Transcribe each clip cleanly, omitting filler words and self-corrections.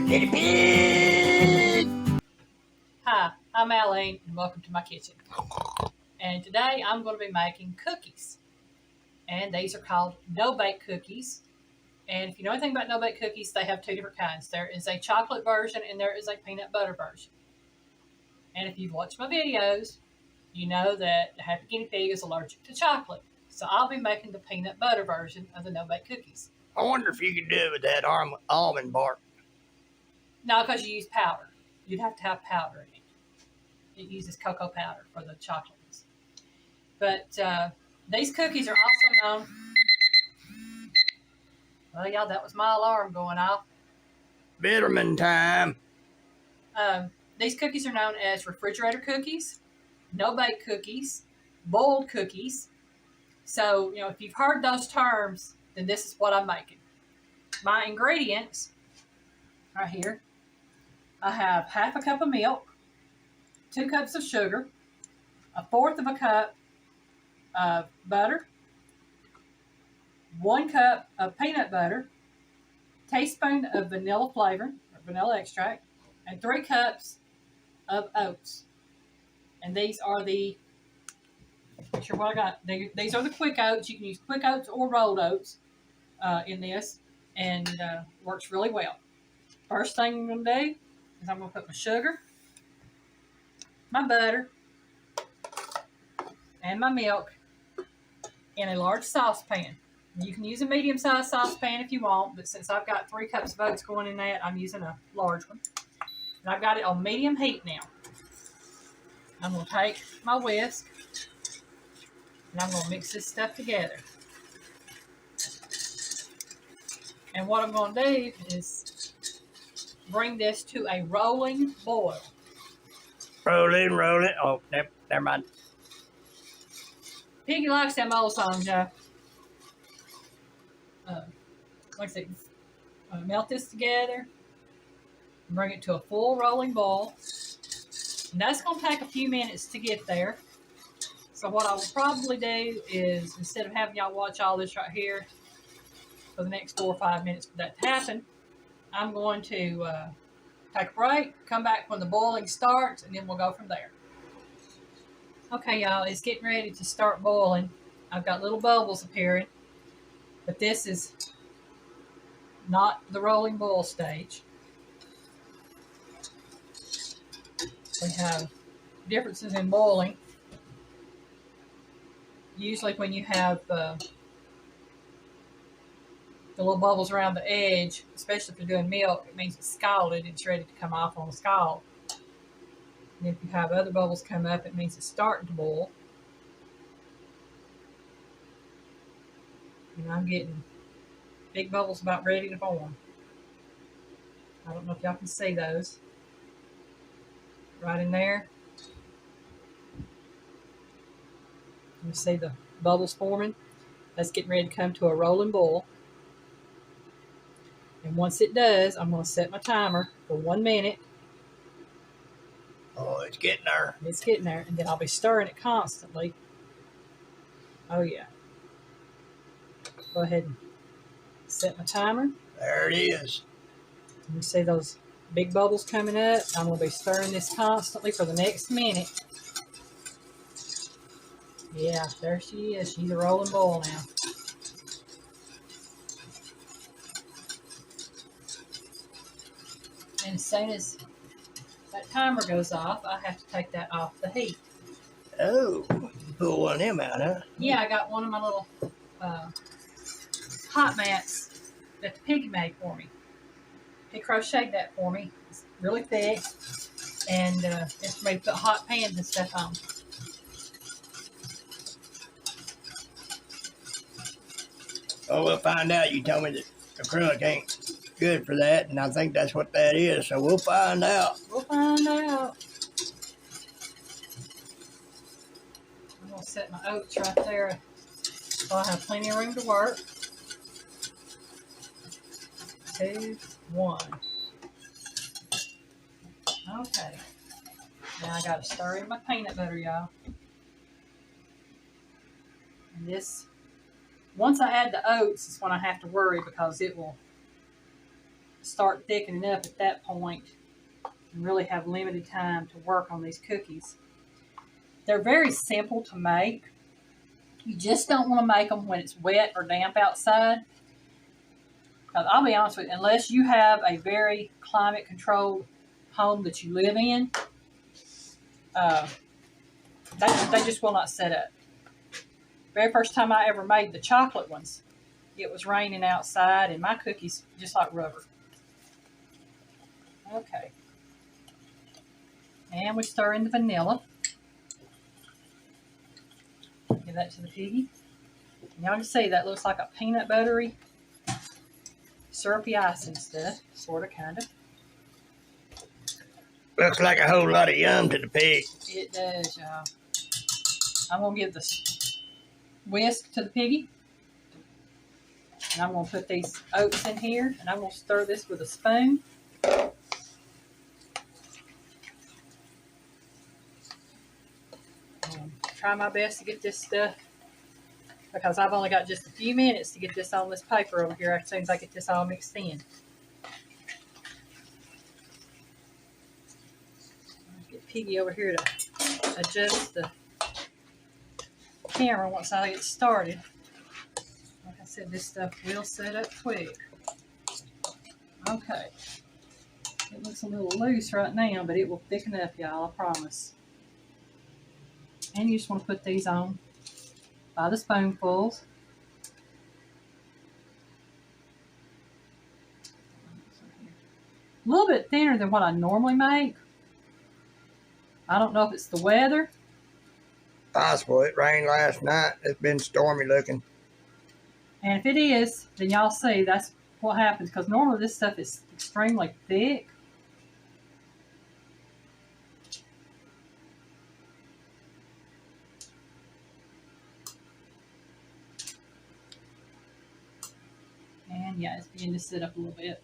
Guinea pig! Hi, I'm Alyne and welcome to my kitchen. And today I'm going to be making cookies. And these are called no-bake cookies. And if you know anything about no-bake cookies, they have two different kinds. There is a chocolate version and there is a peanut butter version. And if you've watched my videos, you know that the happy guinea pig is allergic to chocolate. So I'll be making the peanut butter version of the no-bake cookies. I wonder if you could do it with that almond bark. No, because you use powder. You'd have to have powder in it. It uses cocoa powder for the chocolate ones. But these cookies are also known. Well, yeah, that was my alarm going off. Bitterman time. These cookies are known as refrigerator cookies, no-bake cookies, boiled cookies. So, if you've heard those terms, then this is what I'm making. My ingredients right here. I have half a cup of milk, 2 cups of sugar, 1/4 of a cup of butter, 1 cup of peanut butter, teaspoon of vanilla flavor, or vanilla extract, and 3 cups of oats. And these are the, not sure what I got. These are the quick oats. You can use quick oats or rolled oats in this, and works really well. First thing I'm going to do is I'm going to put my sugar, my butter, and my milk in a large saucepan. You can use a medium-sized saucepan if you want, but since I've got 3 cups of oats going in that, I'm using a large one. And I've got it on medium heat now. I'm going to take my whisk, and I'm going to mix this stuff together. And what I'm going to do is bring this to a rolling boil. Roll it. Oh, never mind. Piggy likes them old songs, y'all. Like I said, melt this together, bring it to a full rolling boil. And that's going to take a few minutes to get there. So what I will probably do is, instead of having y'all watch all this right here for the next 4 or 5 minutes for that to happen, I'm going to take a break, come back when the boiling starts, and then we'll go from there. Okay, y'all, it's getting ready to start boiling. I've got little bubbles appearing, but this is not the rolling boil stage. We have differences in boiling. Usually when you have the little bubbles around the edge, especially if you're doing milk, it means it's scalded. It's ready to come off on the scald. And if you have other bubbles come up, it means it's starting to boil. And I'm getting big bubbles about ready to form. I don't know if y'all can see those. Right in there. You see the bubbles forming. That's getting ready to come to a rolling boil. And once it does, I'm going to set my timer for 1 minute. Oh, it's getting there. It's getting there. And then I'll be stirring it constantly. Oh, yeah. Go ahead and set my timer. There it is. You see those big bubbles coming up? I'm going to be stirring this constantly for the next minute. Yeah, there she is. She's a rolling boil now. And as soon as that timer goes off, I have to take that off the heat. Oh, you pull one of them out, huh? Yeah, I got one of my little hot mats that the piggy made for me. He crocheted that for me. It's really thick, and it's for me to put hot pans and stuff on. Oh, we'll find out. You told me that acrylic ain't good for that, and I think that's what that is, so we'll find out. We'll find out. I'm going to set my oats right there so I have plenty of room to work. 2, 1. Okay. Now I got to stir in my peanut butter, y'all. And this, once I add the oats, is when I have to worry because it will start thickening up at that point and really have limited time to work on these cookies. They're very simple to make. You just don't want to make them when it's wet or damp outside. Because I'll be honest with you, unless you have a very climate-controlled home that you live in, they just will not set up. Very first time I ever made the chocolate ones, it was raining outside and my cookies just like rubber. Okay. And we stir in the vanilla. Give that to the piggy. And y'all can see that looks like a peanut buttery, syrupy icing stuff, sort of, kind of. Looks like a whole lot of yum to the pig. It does, y'all. I'm going to give the whisk to the piggy. And I'm going to put these oats in here. And I'm going to stir this with a spoon. And try my best to get this stuff, because I've only got just a few minutes to get this on this paper over here as soon as I get this all mixed in. Get Piggy over here to adjust the camera once I get started. Like I said, this stuff will set up quick. Okay. It looks a little loose right now, but it will thicken up, y'all, I promise. And you just want to put these on by the spoonfuls. A little bit thinner than what I normally make. I don't know if it's the weather. Possible. It rained last night. It's been stormy looking. And if it is, then y'all see that's what happens, because normally this stuff is extremely thick. And yeah, it's beginning to sit up a little bit.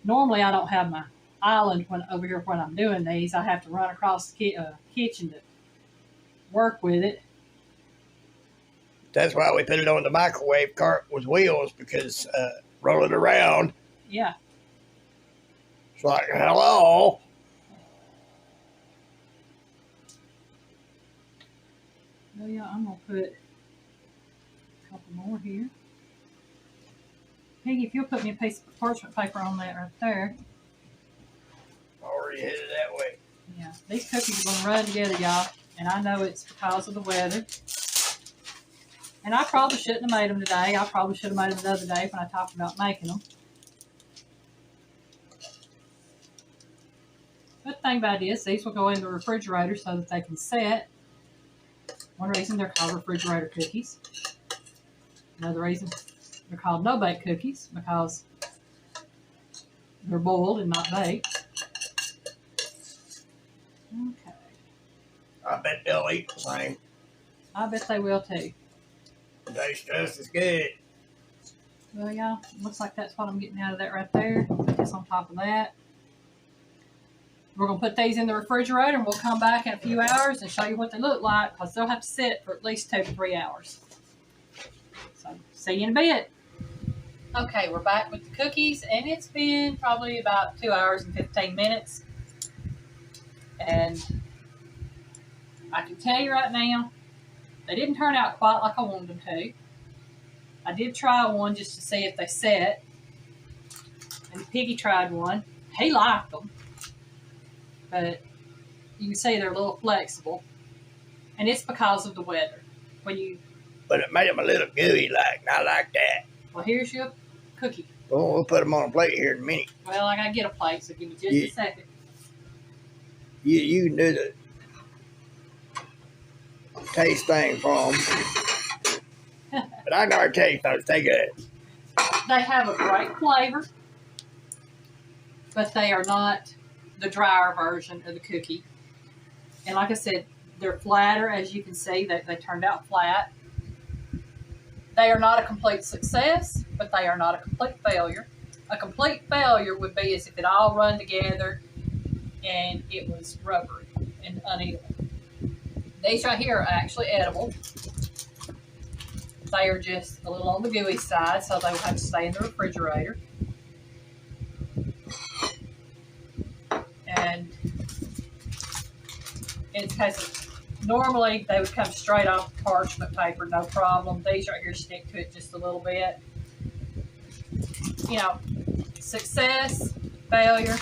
Normally I don't have my island over here when I'm doing these. I have to run across the kitchen to work with it. That's why we put it on the microwave cart with wheels, because roll it around. Yeah. It's like, hello. Well, yeah, I'm going to put a couple more here. Piggy, if you'll put me a piece of parchment paper on that right there. Already headed that way. Yeah, these cookies are going to run together, y'all. And I know it's because of the weather. And I probably shouldn't have made them today. I probably should have made them the other day when I talked about making them. But the thing about it is, these will go in the refrigerator so that they can set. One reason they're called refrigerator cookies. Another reason they're called no-bake cookies, because they're boiled and not baked. Okay. I bet they'll eat the same. I bet they will too. Tastes just as good. Well, y'all, looks like that's what I'm getting out of that right there. Put this on top of that. We're going to put these in the refrigerator, and we'll come back in a few hours and show you what they look like, because they'll have to sit for at least 2 to 3 hours. So, see you in a bit. Okay, we're back with the cookies, and it's been probably about 2 hours and 15 minutes. And I can tell you right now, they didn't turn out quite like I wanted them to. I did try one just to see if they set. And Piggy tried one. He liked them. But you can see they're a little flexible. And it's because of the weather. But it made them a little gooey like, and I like that. Well, here's your cookie. Well, we'll put them on a plate here in a minute. Well, I got to get a plate, so give me just a second. You can do the taste thing for them. But I never taste those. They good. They have a great flavor, but they are not the drier version of the cookie. And like I said, they're flatter, as you can see. They turned out flat. They are not a complete success, but they are not a complete failure. A complete failure would be as if it all run together and it was rubbery and uneven. These right here are actually edible. They are just a little on the gooey side, so they will have to stay in the refrigerator. And it has, normally they would come straight off parchment paper, no problem. These right here stick to it just a little bit. You know, success, failure,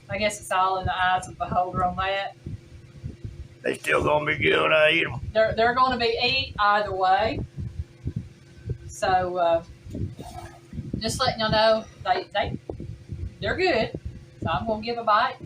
I guess it's all in the eyes of the beholder on that. They still gonna be good when I eat them. They're going to be eat either way. So just letting y'all know they're good. So I'm gonna give a bite.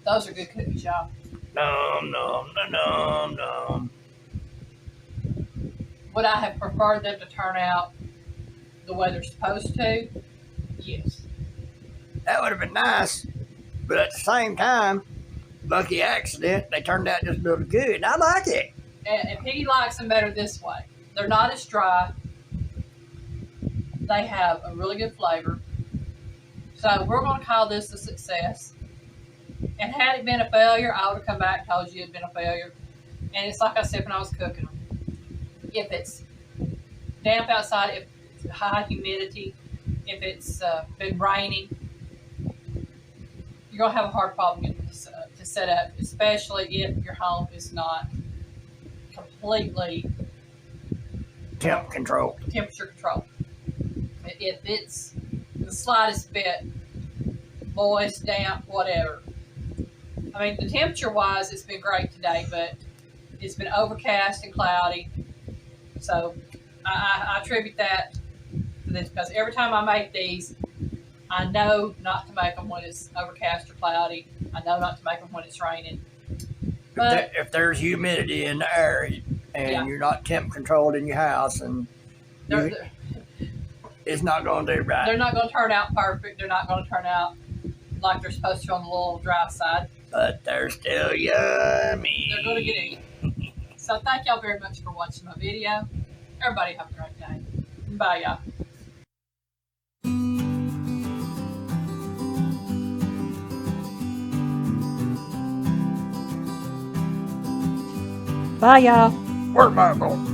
Those are good cookies, y'all. Nom nom nom nom. Would I have preferred them to turn out the way they're supposed to? Yes. That would have been nice, but at the same time, lucky accident, they turned out just a little good. And I like it. And Piggy likes them better this way. They're not as dry. They have a really good flavor. So we're going to call this a success. And had it been a failure, I would have come back and told you it had been a failure. And it's like I said when I was cooking them. If it's damp outside, if it's high humidity, if it's been raining, you're going to have a hard problem getting this to set up, especially if your home is not completely Temperature controlled. If it's the slightest bit moist, damp, whatever. I mean, the temperature-wise, it's been great today, but it's been overcast and cloudy. So I attribute that to this because every time I make these, I know not to make them when it's overcast or cloudy. I know not to make them when it's raining. But if there's humidity in the air and you're not temp controlled in your house, and it's not going to do right. They're not going to turn out perfect. They're not going to turn out like they're supposed to on the little dry side. But they're still yummy. They're going to get eaten. So thank y'all very much for watching my video. Everybody have a great day. Bye, y'all. Bye, y'all. Where's my phone?